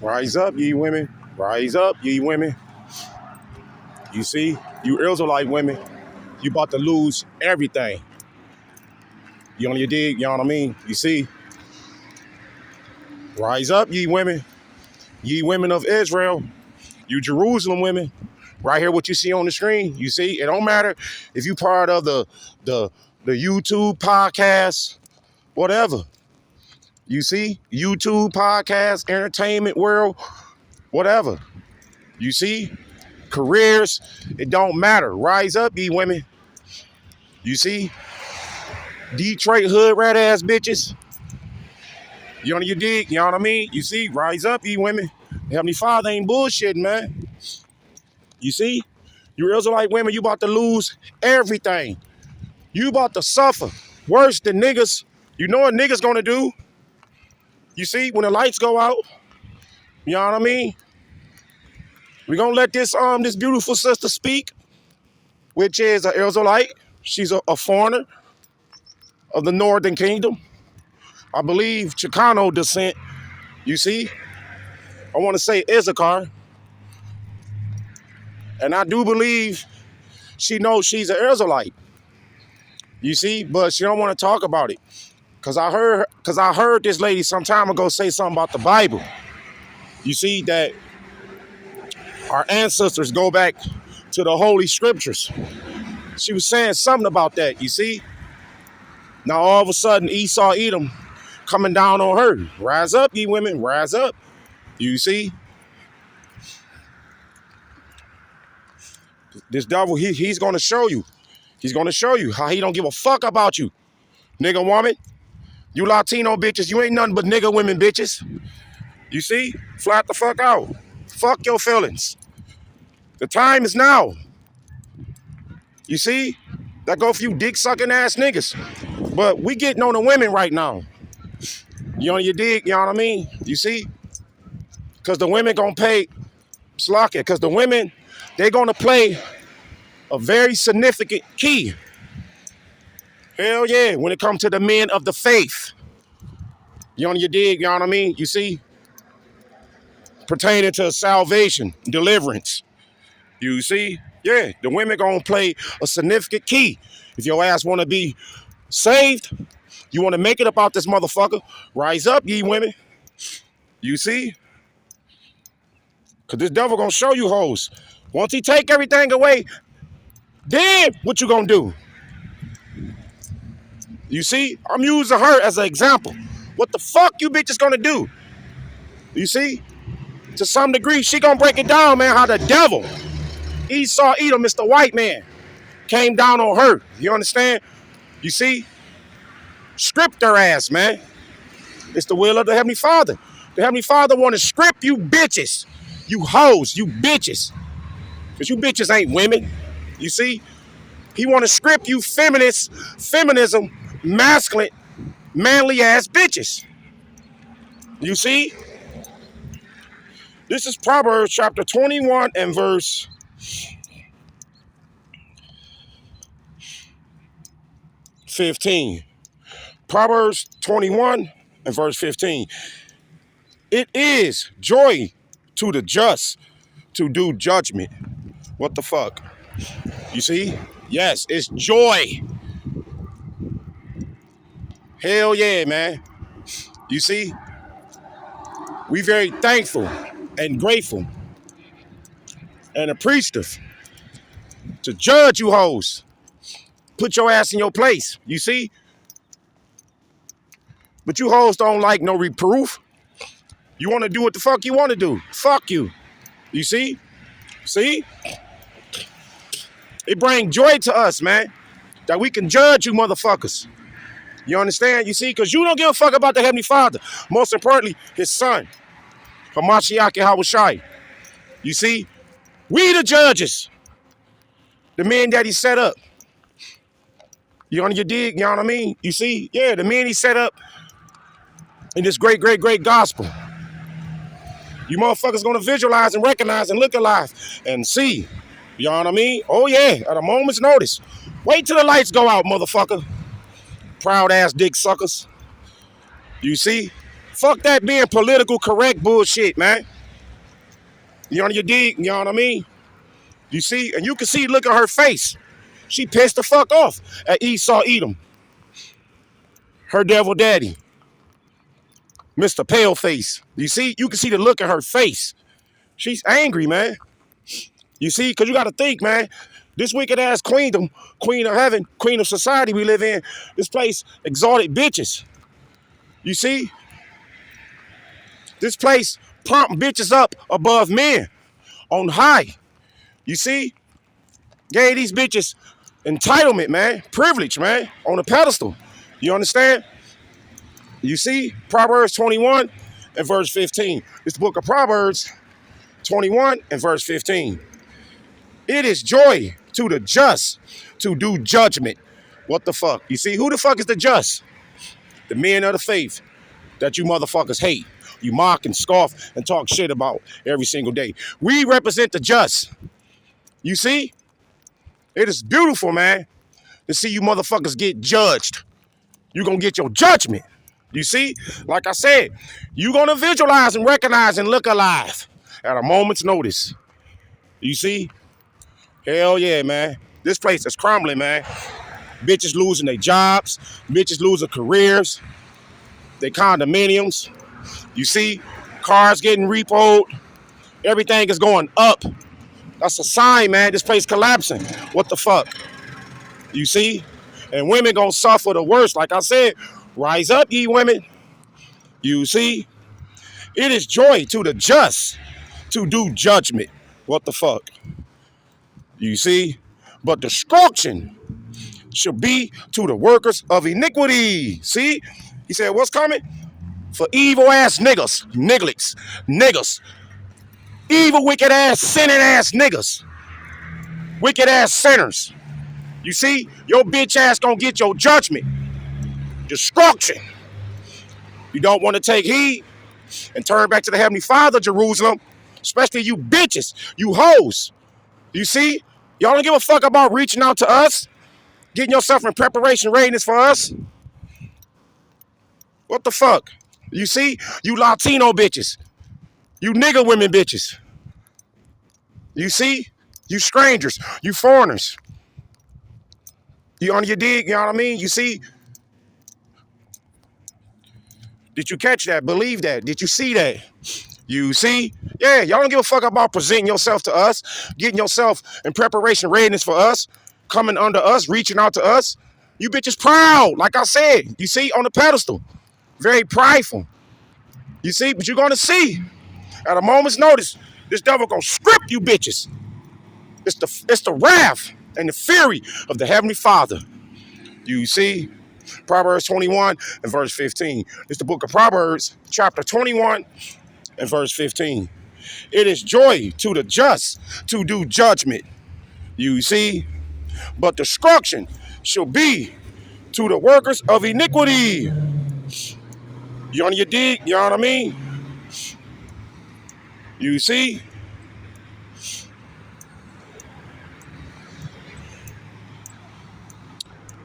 Rise up, ye women. Rise up, ye women. You see, you Israelite women, you about to lose everything. You on your dig, you know what I mean? You see, rise up, ye women of Israel, you Jerusalem women. Right here, what you see on the screen, you see, it don't matter if you part of the YouTube podcast, whatever. You see, YouTube podcast, entertainment world, whatever. You see, careers, it don't matter. Rise up, ye women. You see, Detroit hood rat ass bitches. You on your dig, you know what I mean? You see, rise up, ye women. Heavenly Father ain't bullshitting, man. You see, you Israelite women, you about to lose everything. You about to suffer worse than niggas. You know what niggas gonna do? You see, when the lights go out, you know what I mean? We gonna let this beautiful sister speak, which is an Israelite. She's a foreigner of the Northern Kingdom. I believe Chicano descent. You see, I want to say Issachar, and I do believe she knows she's an Israelite. You see, but she don't want to talk about it. Cause I heard this lady some time ago say something about the Bible. You see that our ancestors go back to the Holy Scriptures. She was saying something about that, you see? Now all of a sudden Esau Edom coming down on her. Rise up, ye women, rise up. You see? This devil, he's gonna show you. He's gonna show you how he don't give a fuck about you. Nigga woman. You Latino bitches, you ain't nothing but nigga women bitches. You see? Flat the fuck out. Fuck your feelings. The time is now. You see? That go for you dick sucking ass niggas. But we getting on the women right now. You on your dig, you know what I mean? You see? Because the women gonna pay slack it. Because the women, they gonna play a very significant key. Hell yeah, when it comes to the men of the faith. You on your dig, you know what I mean? You see? Pertaining to salvation, deliverance. You see? Yeah, the women gonna play a significant key. If your ass wanna be saved, you wanna make it about this motherfucker, rise up, ye women. You see? Cause this devil gonna show you hoes. Once he take everything away, then what you gonna do? You see? I'm using her as an example. What the fuck you bitches gonna do? You see? To some degree, she gonna break it down, man, how the devil, Esau Edom, Mr. White Man, came down on her. You understand? You see? Stripped her ass, man. It's the will of the Heavenly Father. The Heavenly Father wanna strip you bitches. You hoes, you bitches. Because you bitches ain't women. You see? He wanna strip you feminists, feminism, masculine, manly ass bitches. You see? This is Proverbs chapter 21 and verse 15. Proverbs 21 and verse 15. It is joy to the just to do judgment. What the fuck? You see? Yes, it's joy. Hell yeah, man. You see? We very thankful and grateful and appreciative to judge you hoes. Put your ass in your place. You see? But you hoes don't like no reproof. You want to do what the fuck you want to do. Fuck you. You see? See? It brings joy to us, man, that we can judge you motherfuckers. You understand? You see? Because you don't give a fuck about the Heavenly Father. Most importantly, his son, Hamashiach Yahushai. You see? We the judges. The men that he set up. You on your dig? You know what I mean? You see? Yeah, the men he set up in this great, great, great gospel. You motherfuckers gonna visualize and recognize and look alive and see. You know what I mean? Oh yeah, at a moment's notice. Wait till the lights go out, motherfucker. Proud ass dick suckers. You see? Fuck that being political correct bullshit, man. You know your dig? You know what I mean? You see? And you can see, look at her face. She pissed the fuck off at Esau Edom. Her devil daddy. Mr. Paleface. You see? You can see the look at her face. She's angry, man. You see? Because you got to think, man. This wicked ass queendom, queen of heaven, queen of society we live in, this place exalted bitches. You see? This place prompt bitches up above men on high. You see? Gave these bitches entitlement, man. Privilege, man. On a pedestal. You understand? You see? Proverbs 21 and verse 15. It's the book of Proverbs 21 and verse 15. It is joy to the just to do judgment. What the fuck? You see? Who the fuck is the just? The men of the faith that you motherfuckers hate. You mock and scoff and talk shit about every single day. We represent the just. You see? It is beautiful, man, to see you motherfuckers get judged. You're going to get your judgment. You see? Like I said, you're going to visualize and recognize and look alive at a moment's notice. You see? Hell yeah, man. This place is crumbling, man. Bitches losing their jobs. Bitches losing careers. Their condominiums. You see? Cars getting repoed. Everything is going up. That's a sign, man. This place collapsing. What the fuck? You see? And women gonna suffer the worst. Like I said, rise up, ye women. You see? It is joy to the just to do judgment. What the fuck? You see? But destruction shall be to the workers of iniquity. See? He said, what's coming? For evil ass niggas, niggas. Evil, wicked ass, sinning ass niggas. Wicked ass sinners. You see? Your bitch ass gonna get your judgment. Destruction. You don't want to take heed and turn back to the Heavenly Father, Jerusalem. Especially you bitches, you hoes. You see? Y'all don't give a fuck about reaching out to us. Getting yourself in preparation readiness for us. What the fuck? You see? You Latino bitches. You nigga women bitches. You see? You strangers. You foreigners. You on your dig? You know what I mean? You see? Did you catch that? Believe that? Did you see that? You see? Yeah, y'all don't give a fuck about presenting yourself to us, getting yourself in preparation readiness for us, coming under us, reaching out to us. You bitches proud, like I said. You see? On the pedestal. Very prideful. You see? But you're going to see. At a moment's notice, this devil gonna script you bitches. It's the wrath and the fury of the Heavenly Father. You see? Proverbs 21 and verse 15. It's the book of Proverbs, chapter 21 and verse 15. It is joy to the just to do judgment. You see? But destruction shall be to the workers of iniquity. You on your dig? You know what I mean? You see?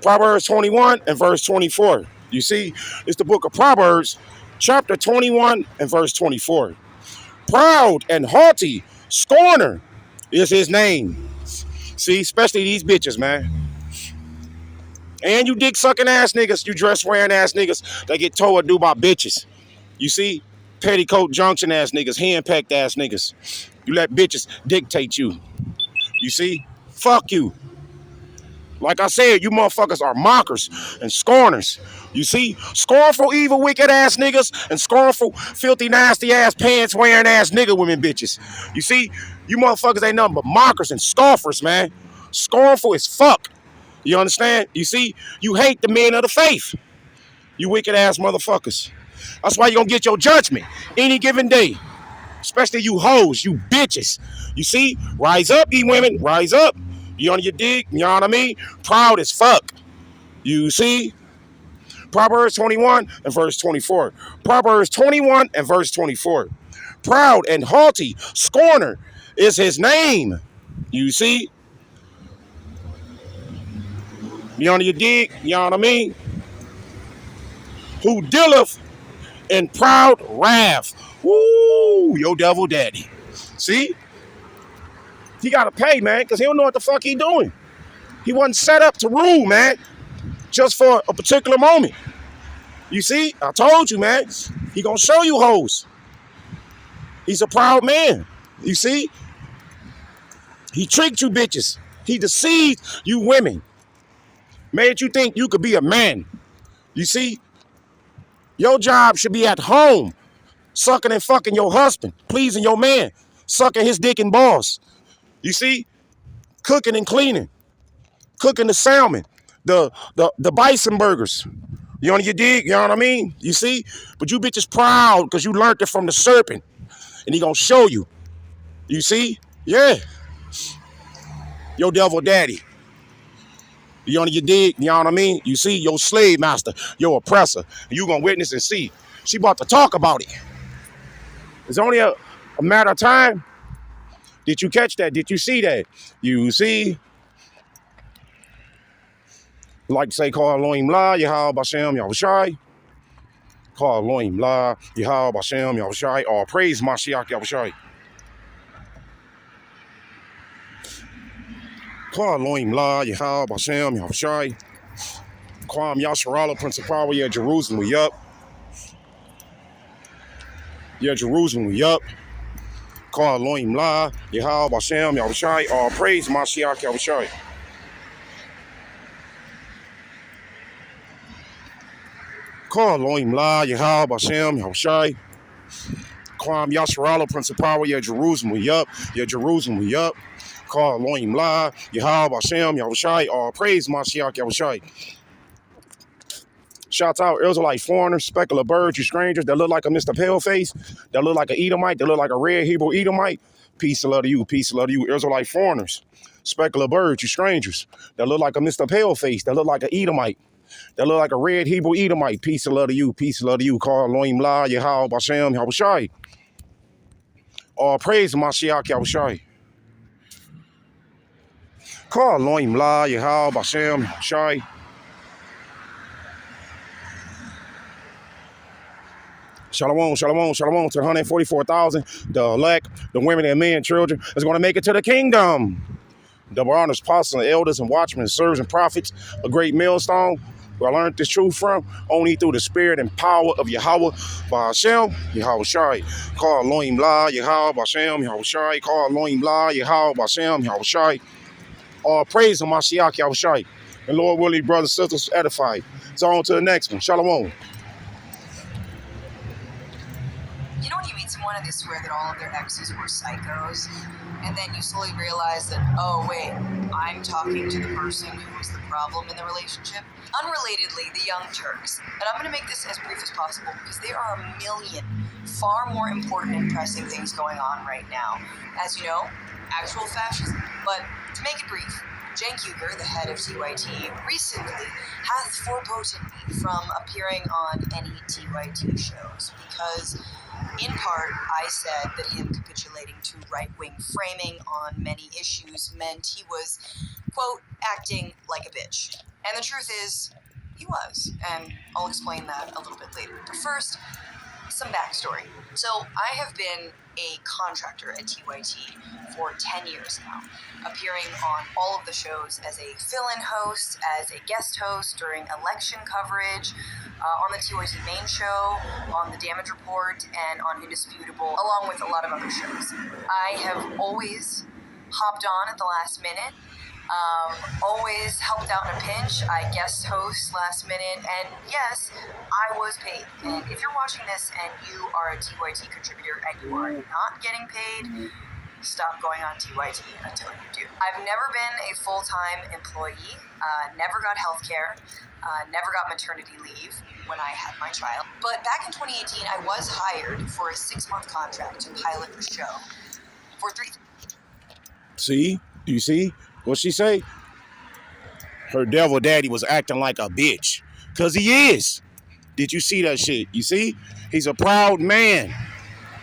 Proverbs 21 and verse 24. You see? It's the book of Proverbs, chapter 21 and verse 24. Proud and haughty, scorner is his name. See? Especially these bitches, man. And you dick sucking ass niggas, you dress wearing ass niggas that get told what to do by bitches. You see? Petticoat junction ass niggas, hand-packed ass niggas. You let bitches dictate you. You see? Fuck you. Like I said, you motherfuckers are mockers and scorners. You see? Scornful, evil, wicked ass niggas and scornful, filthy, nasty ass, pants wearing ass nigga women bitches. You see? You motherfuckers ain't nothing but mockers and scoffers, man. Scornful as fuck. You understand? You see? You hate the men of the faith. You wicked ass motherfuckers. That's why you're going to get your judgment any given day. Especially you hoes, you bitches. You see? Rise up, ye women. Rise up. You on your dig? You know what I mean? Proud as fuck. You see? Proverbs 21 and verse 24. Proverbs 21 and verse 24. Proud and haughty, scorner is his name. You see? You on your dig? You know what I mean? Who dealeth and proud wrath. Woo, your devil daddy. See? He got to pay, man, because he don't know what the fuck he doing. He wasn't set up to rule, man, just for a particular moment. You see? I told you, man. He gonna show you hoes. He's a proud man. You see? He tricked you bitches. He deceived you women. Made you think you could be a man. You see? Your job should be at home, sucking and fucking your husband, pleasing your man, sucking his dick and balls. You see? Cooking and cleaning. Cooking the salmon, the bison burgers. You know, you dig? You know what I mean? You see? But you bitches proud because you learned it from the serpent. And he gonna show you. You see? Yeah. Your devil daddy. You know, you dig? You know what I mean? You see? Your slave master, your oppressor. You gonna witness and see. She about to talk about it. It's only a matter of time. Did you catch that? Did you see that? You see? Like to say, call Elohim La, Yahweh Bashem, Yahushai. Call Elohim La, Yahweh Bashem, Yahushai. All praise Mashiach Yahushai. Call Elohim La, Yahweh Bashem, Yahushai. Kwam Yasharala, Prince of Power, yeah, Jerusalem, we up. Yeah, Jerusalem, we up. Call Elohim La, Yahweh Bashem, Yahushai. All praise Mashiach Yahushai. Call Elohim La, Yahweh Bashem, Yahushai. Kwam Yasharala, Prince of Power, yeah, Jerusalem, we up. Yeah, Jerusalem, we up. Call Elohim La, Yahweh Bashem, Yahushai. All praise Mashiach Yahushai. Shouts out Israelite foreigners, speckle of birds, you strangers that look like a Mr. Paleface, that look like an Edomite, that look like a red Hebrew Edomite. Peace and love to you, peace and love to you, Israelite foreigners, speckle of birds, you strangers that look like a Mr. Paleface, that look like an Edomite, that look like a red Hebrew Edomite. Peace and love to you, peace and love to you. Call Elohim La, Yahweh Bashem, Yahushai. All praise Mashiach Yahushai. Call Elohim La, Yahweh Bashem, Yahushai. Shalom, shalom, shalom to the 144,000, the elect, the women and men, children, that's going to make it to the kingdom. Double honors, apostles, and elders, and watchmen, and servants, and prophets, a great millstone, where I learned this truth from, only through the spirit and power of Yahweh, Ba'ashem, Yahweh Shai. Call Elohim La, Yahweh Ba'ashem, Yahweh Shai. Call Elohim La, Yahweh Ba'ashem, Yahweh Shai. All praise to Mashiach Yahweh Shai. And Lord willing, brothers and sisters, edified. So on to the next one. Shalom. You know when you meet someone and they swear that all of their exes were psychos, and then you slowly realize that, oh wait, I'm talking to the person who was the problem in the relationship? Unrelatedly, the Young Turks. And I'm going to make this as brief as possible because there are a million far more important and pressing things going on right now. As you know, actual fascism. But to make it brief, Cenk Uygur, the head of TYT, recently hath forbidden me from appearing on any TYT shows because, in part, I said that him capitulating to right-wing framing on many issues meant he was, quote, acting like a bitch. And the truth is, he was, and I'll explain that a little bit later. But first, some backstory. So I have been a contractor at TYT for 10 years now, appearing on all of the shows as a fill-in host, as a guest host during election coverage, on the TYT main show, on the Damage Report, and on Indisputable, along with a lot of other shows. I have always hopped on at the last minute, always helped out in a pinch. I guest host last minute, and yes, I was paid. And if you're watching this and you are a TYT contributor and you are not getting paid, stop going on TYT until you do. I've never been a full-time employee, never got healthcare, never got maternity leave when I had my child. But back in 2018, I was hired for a 6-month contract to pilot the show for 3. See? You see? What she say? Her devil daddy was acting like a bitch. Because he is. Did you see that shit? You see? He's a proud man.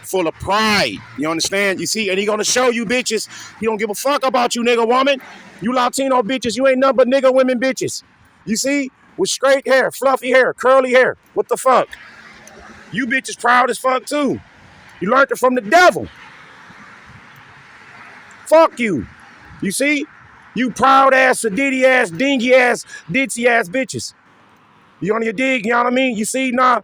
Full of pride. You understand? You see? And he gonna show you bitches. He don't give a fuck about you, nigga woman. You Latino bitches. You ain't nothing but nigga women bitches. You see? With straight hair, fluffy hair, curly hair. What the fuck? You bitches proud as fuck too. You learned it from the devil. Fuck you. You see? You proud ass, sedity ass, dingy ass, ditzy ass bitches. You on your dig, you know what I mean? You see, nah,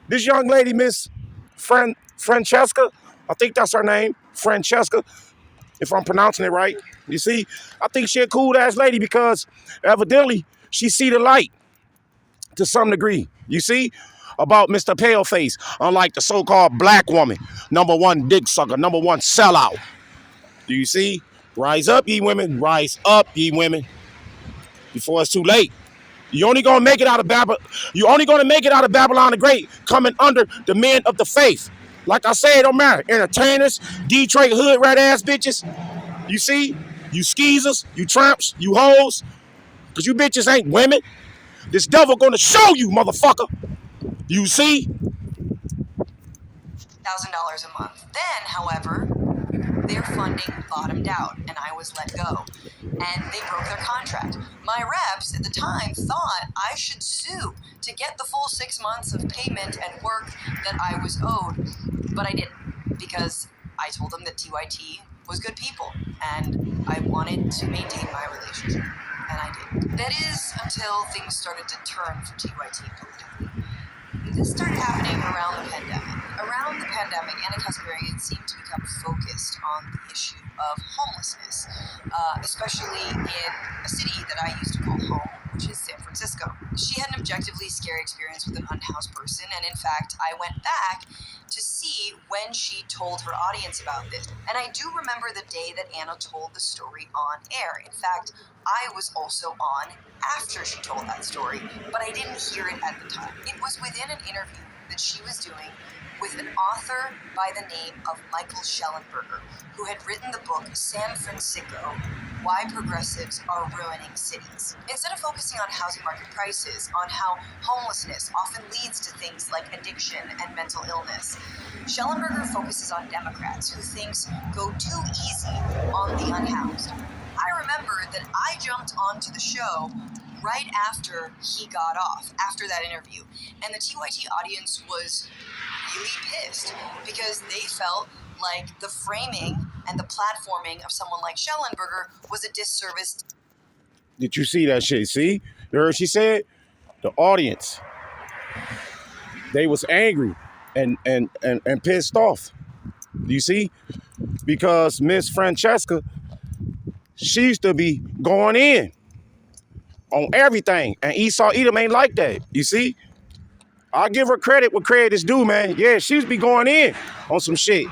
this young lady, Miss Francesca, I think that's her name, Francesca, if I'm pronouncing it right. You see, I think she a cool ass lady because evidently she see the light to some degree. You see? About Mr. Paleface, unlike the so-called black woman, number one dick sucker, number one sellout. Do you see? Rise up, ye women. Rise up, ye women. Before it's too late. You only gonna make it out of Babylon. You only gonna make it out of Babylon the Great, coming under the men of the faith. Like I said, it don't matter. Entertainers, Detroit hood rat ass bitches. You see? You skeezers, you tramps, you hoes. Cause you bitches ain't women. This devil gonna show you, motherfucker. You see? $1,000 a month. Then, however, their funding bottomed out and I was let go. And they broke their contract. My reps at the time thought I should sue to get the full 6 months of payment and work that I was owed. But I didn't, because I told them that TYT was good people and I wanted to maintain my relationship. And I did. That is until things started to turn for TYT politically. This started happening around the pandemic. Around the pandemic, Anna Kasparian seemed to become focused on the issue of homelessness, especially in a city that I used to call home, which is San Francisco. She had an objectively scary experience with an unhoused person, and in fact, I went back to see when she told her audience about this. And I do remember the day that Anna told the story on air. In fact, I was also on after she told that story, but I didn't hear it at the time. It was within an interview that she was doing with an author by the name of Michael Schellenberger, who had written the book San Francisco, Why Progressives Are Ruining Cities. Instead of focusing on housing market prices, on how homelessness often leads to things like addiction and mental illness, Schellenberger focuses on Democrats who things go too easy on the unhoused. I remember that I jumped onto the show right after he got off, after that interview. And the TYT audience was really pissed because they felt like the framing and the platforming of someone like Schellenberger was a disservice. Did you see that shit? See? You heard what she said? The audience. They was angry and pissed off. You see? Because Miss Francesca, she used to be going in on everything. And Esau Edom ain't like that. You see? I'll give her credit what credit is due, man. Yeah, she used to be going in on some shit.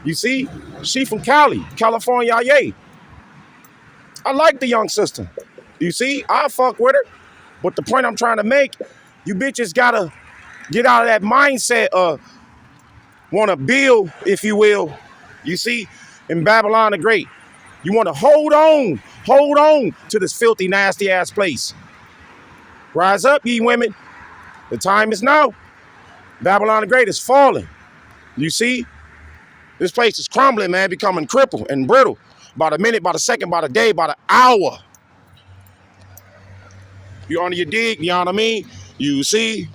You see? She from Cali, California, yay. I like the young sister. You see? I fuck with her. But the point I'm trying to make, you bitches gotta get out of that mindset of wanna build, if you will. You see? In Babylon the Great. You want to hold on to this filthy, nasty ass place. Rise up, ye women. The time is now. Babylon the Great is falling. You see? This place is crumbling, man, becoming crippled and brittle. By the minute, by the second, by the day, by the hour. You on your dig, you know what I mean? You see?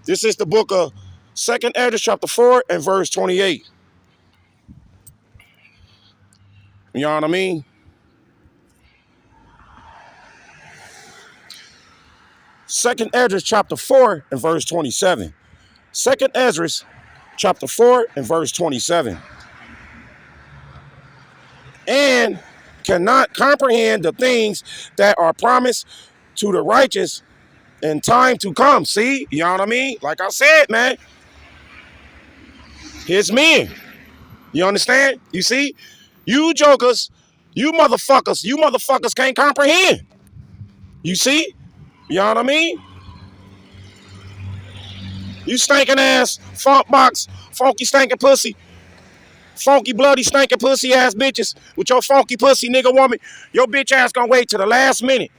This is the book of 2nd Esdras chapter 4 and verse 28. You know what I mean? Second Esdras chapter 4 and verse 27. 2nd Esdras chapter 4 and verse 27. And cannot comprehend the things that are promised to the righteous in time to come. See? You know what I mean? Like I said, man. Here's men. You understand? You see? You jokers, you motherfuckers can't comprehend. You see? You know what I mean? You stinking ass, funk box, funky stinking pussy, funky bloody stinking pussy ass bitches with your funky pussy nigga woman. Your bitch ass gonna wait till the last minute.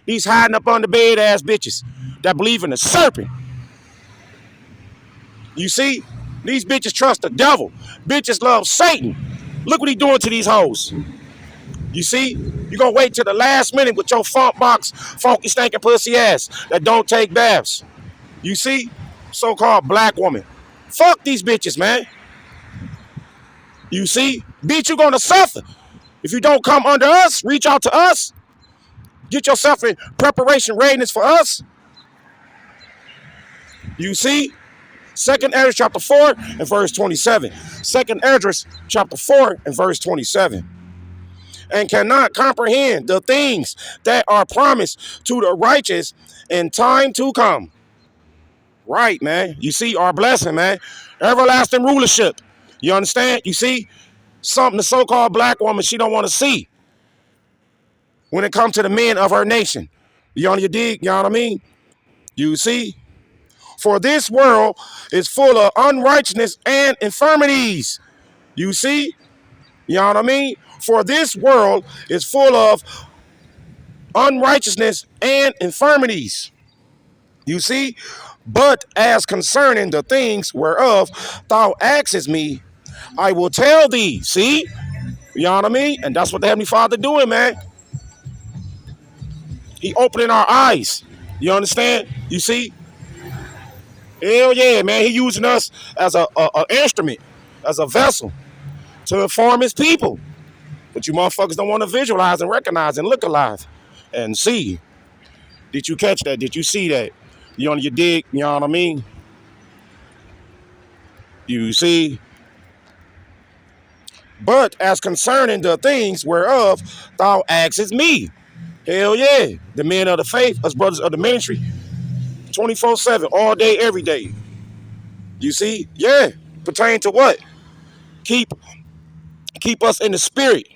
These hiding up under bed ass bitches that believe in the serpent. You see? These bitches trust the devil. Bitches love Satan. Look what he doing to these hoes. You see? You gonna wait till the last minute with your funk box, funky stinking pussy ass that don't take baths. You see? so-called black woman. Fuck these bitches, man. You see? Bitch, you're gonna suffer. If you don't come under us, reach out to us. Get yourself in preparation readiness for us. You see? 2nd Esdras chapter 4 and verse 27. 2nd Esdras chapter 4 and verse 27. And cannot comprehend the things that are promised to the righteous in time to come. Right, man. You see our blessing, man. Everlasting rulership. You understand? You see? Something the so-called black woman she don't want to see when it comes to the men of her nation. You on your dig? You know what I mean? You see? For this world is full of unrighteousness and infirmities. You see? You know what I mean? For this world is full of unrighteousness and infirmities. You see? But as concerning the things whereof thou askest me, I will tell thee. See? You know what I mean? And that's what the Heavenly Father doing, man. He opening our eyes. You understand? You see? Hell yeah, man. He using us as a instrument, as a vessel to inform his people. But you motherfuckers don't want to visualize and recognize and look alive and see. Did you catch that? Did you see that? You on your dig? You know what I mean? You see? But as concerning the things whereof thou askest me. Hell yeah. The men of the faith, us brothers of the ministry, 24/7, all day, every day. You see? Yeah. Pertain to what? Keep us in the spirit.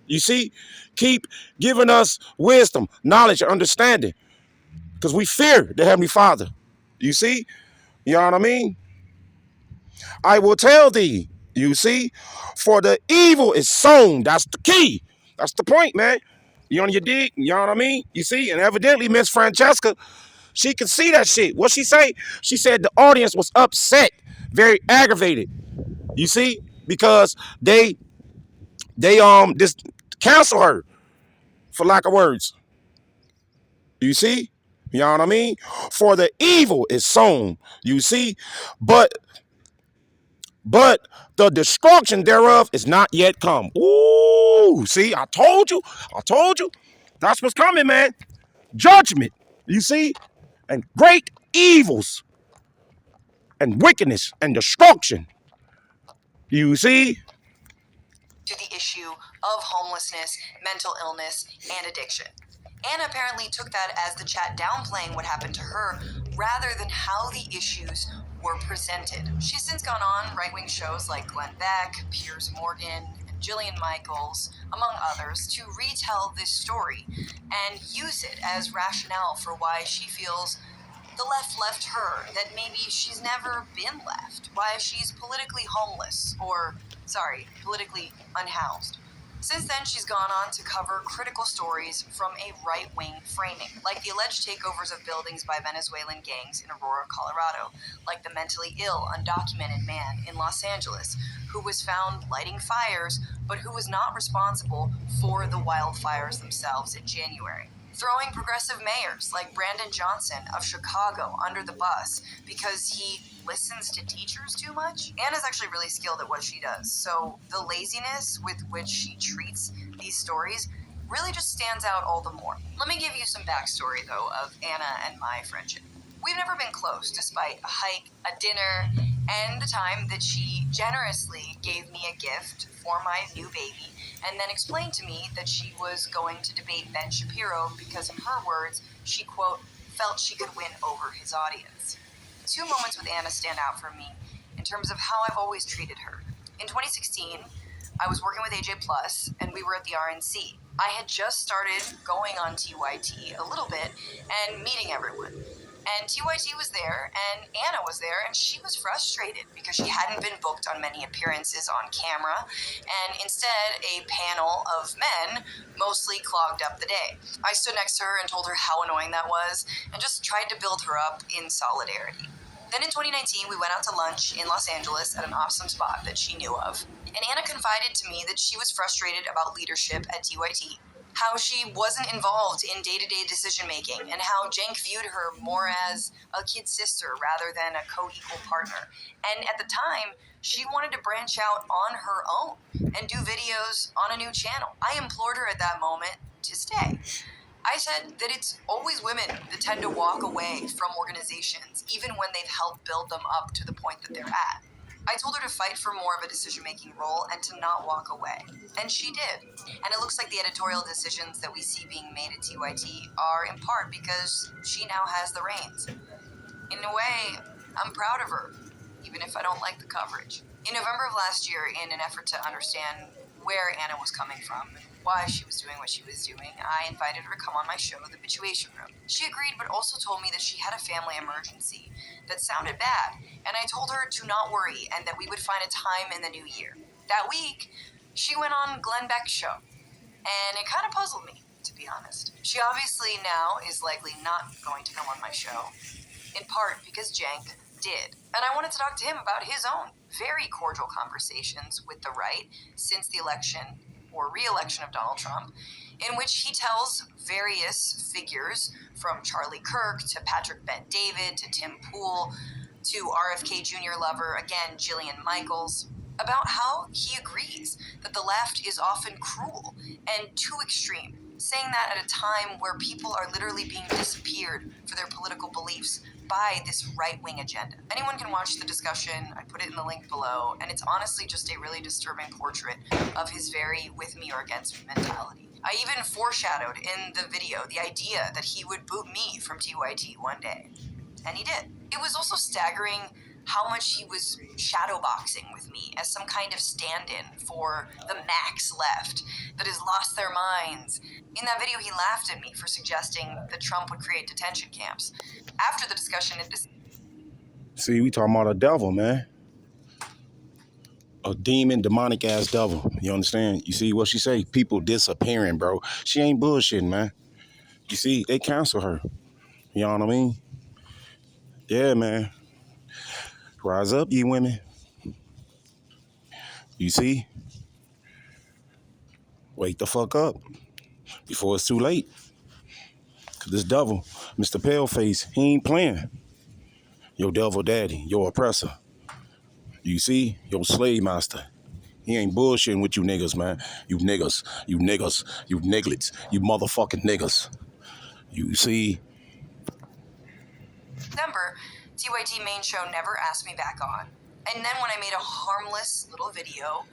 You see? Keep giving us wisdom, knowledge, and understanding. Because we fear the Heavenly Father. You see? You know what I mean? I will tell thee, you see? For the evil is sown. That's the key. That's the point, man. You on your dig? You know what I mean? You see? And evidently, Miss Francesca, she could see that shit. What she say? She said the audience was upset, very aggravated. You see? Because they just cancel her, for lack of words. You see? You know what I mean? For the evil is sown. You see? But the destruction thereof is not yet come. Ooh, see? I told you. That's what's coming, man. Judgment. You see? And great evils and wickedness and destruction. You see? To the issue of homelessness, mental illness, and addiction. Anna apparently took that as the chat downplaying what happened to her rather than how the issues were presented. She's since gone on right-wing shows like Glenn Beck, Piers Morgan, and Jillian Michaels, among others, to retell this story and use it as rationale for why she feels the left left her, that maybe she's never been left, why she's politically homeless, or, politically unhoused. Since then, she's gone on to cover critical stories from a right-wing framing, like the alleged takeovers of buildings by Venezuelan gangs in Aurora, Colorado, like the mentally ill, undocumented man in Los Angeles, who was found lighting fires, but who was not responsible for the wildfires themselves in January. Throwing progressive mayors like Brandon Johnson of Chicago under the bus because he listens to teachers too much. Anna's actually really skilled at what she does, so the laziness with which she treats these stories really just stands out all the more. Let me give you some backstory, though, of Anna and my friendship. We've never been close, despite a hike, a dinner, and the time that she generously gave me a gift for my new baby, and then explained to me that she was going to debate Ben Shapiro because, in her words, she, quote, felt she could win over his audience. Two moments with Anna stand out for me in terms of how I've always treated her. In 2016, I was working with AJ Plus, and we were at the RNC. I had just started going on TYT a little bit and meeting everyone. And TYT was there, and Anna was there, and she was frustrated because she hadn't been booked on many appearances on camera, and instead a panel of men mostly clogged up the day. I stood next to her and told her how annoying that was, and just tried to build her up in solidarity. Then in 2019, we went out to lunch in Los Angeles at an awesome spot that she knew of. And Anna confided to me that she was frustrated about leadership at TYT, how she wasn't involved in day-to-day decision-making, and how Cenk viewed her more as a kid sister rather than a co-equal partner. And at the time, she wanted to branch out on her own and do videos on a new channel. I implored her at that moment to stay. I said that it's always women that tend to walk away from organizations, even when they've helped build them up to the point that they're at. I told her to fight for more of a decision-making role and to not walk away. And she did. And it looks like the editorial decisions that we see being made at TYT are in part because she now has the reins. In a way, I'm proud of her, even if I don't like the coverage. In November of last year, in an effort to understand where Anna was coming from and why she was doing what she was doing, I invited her to come on my show, The Bituation Room. She agreed, but also told me that she had a family emergency that sounded bad, and I told her to not worry and that we would find a time in the new year. That week, she went on Glenn Beck's show, and it kind of puzzled me, to be honest. She obviously now is likely not going to come on my show, in part because Cenk did. And I wanted to talk to him about his own very cordial conversations with the right since the election or re-election of Donald Trump, in which he tells various figures, from Charlie Kirk to Patrick Bet-David to Tim Pool to RFK Jr. lover, again, Jillian Michaels, about how he agrees that the left is often cruel and too extreme, saying that at a time where people are literally being disappeared for their political beliefs by this right-wing agenda. Anyone can watch the discussion. I put it in the link below, and it's honestly just a really disturbing portrait of his very with me or against me mentality. I even foreshadowed in the video the idea that he would boot me from TYT one day, and he did. It was also staggering how much he was shadowboxing with me as some kind of stand-in for the max left that has lost their minds. In that video, he laughed at me for suggesting that Trump would create detention camps. After the discussion, See, we talking about a devil, man. A demon, demonic ass devil. You understand? You see what she say? People disappearing, bro. She ain't bullshitting, man. You see, they cancel her. You know what I mean? Yeah, man. Rise up, ye women. You see? Wake the fuck up before it's too late. Cause this devil, Mr. Paleface, he ain't playing. Your devil daddy, your oppressor. You see? Your slave master. He ain't bullshitting with you niggas, man. You niggas, you niggas, you nigglets, you motherfucking niggas. You see? December, TYT main show never asked me back on. And then when I made a harmless little video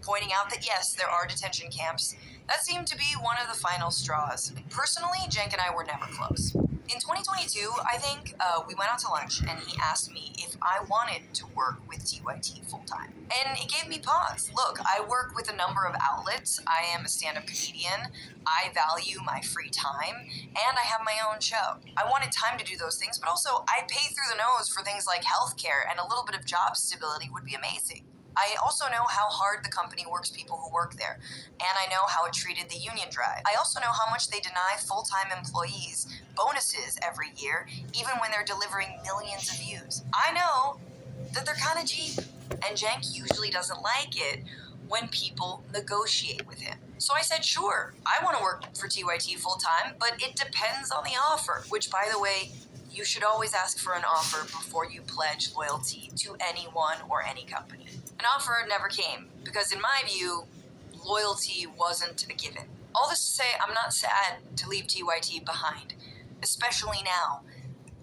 pointing out that yes, there are detention camps, that seemed to be one of the final straws. Personally, Cenk and I were never close. In 2022, I think, we went out to lunch and he asked me if I wanted to work with TYT full-time. And it gave me pause. Look, I work with a number of outlets. I am a stand-up comedian. I value my free time, and I have my own show. I wanted time to do those things, but also I pay through the nose for things like healthcare, and a little bit of job stability would be amazing. I also know how hard the company works people who work there, and I know how it treated the union drive. I also know how much they deny full-time employees bonuses every year, even when they're delivering millions of views. I know that they're kind of cheap, and Cenk usually doesn't like it when people negotiate with him. So I said, sure, I want to work for TYT full-time, but it depends on the offer, which, by the way, you should always ask for an offer before you pledge loyalty to anyone or any company. An offer never came, because in my view, loyalty wasn't a given. All this to say, I'm not sad to leave TYT behind, especially now,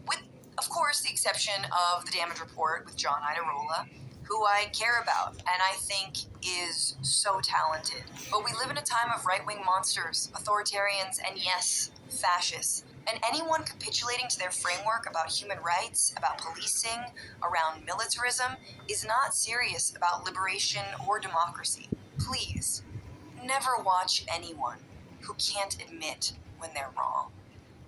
with, of course, the exception of The Damage Report with John Iadarola, who I care about and I think is so talented. But we live in a time of right-wing monsters, authoritarians, and yes, fascists. And anyone capitulating to their framework about human rights, about policing, around militarism, is not serious about liberation or democracy. Please, never watch anyone who can't admit when they're wrong.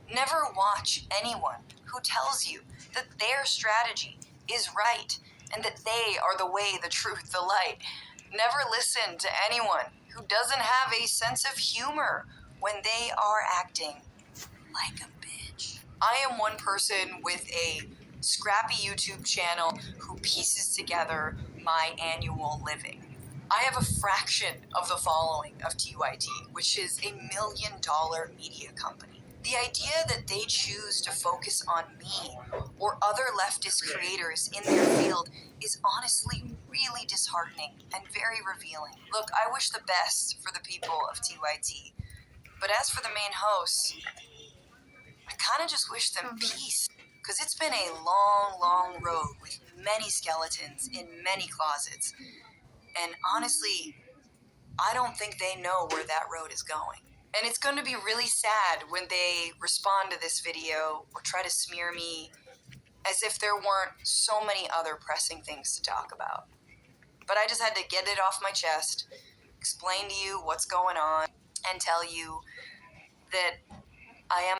Never watch anyone who tells you that their strategy is right and that they are the way, the truth, the light. Never listen to anyone who doesn't have a sense of humor when they are acting like a bitch. I am one person with a scrappy YouTube channel who pieces together my annual living. I have a fraction of the following of TYT, which is $1 million media company. The idea that they choose to focus on me or other leftist creators in their field is honestly really disheartening and very revealing. Look, I wish the best for the people of TYT, but as for the main hosts, I kind of just wish them peace. Because it's been a long, long road with many skeletons in many closets. And honestly, I don't think they know where that road is going. And it's going to be really sad when they respond to this video or try to smear me as if there weren't so many other pressing things to talk about. But I just had to get it off my chest, explain to you what's going on, and tell you that I am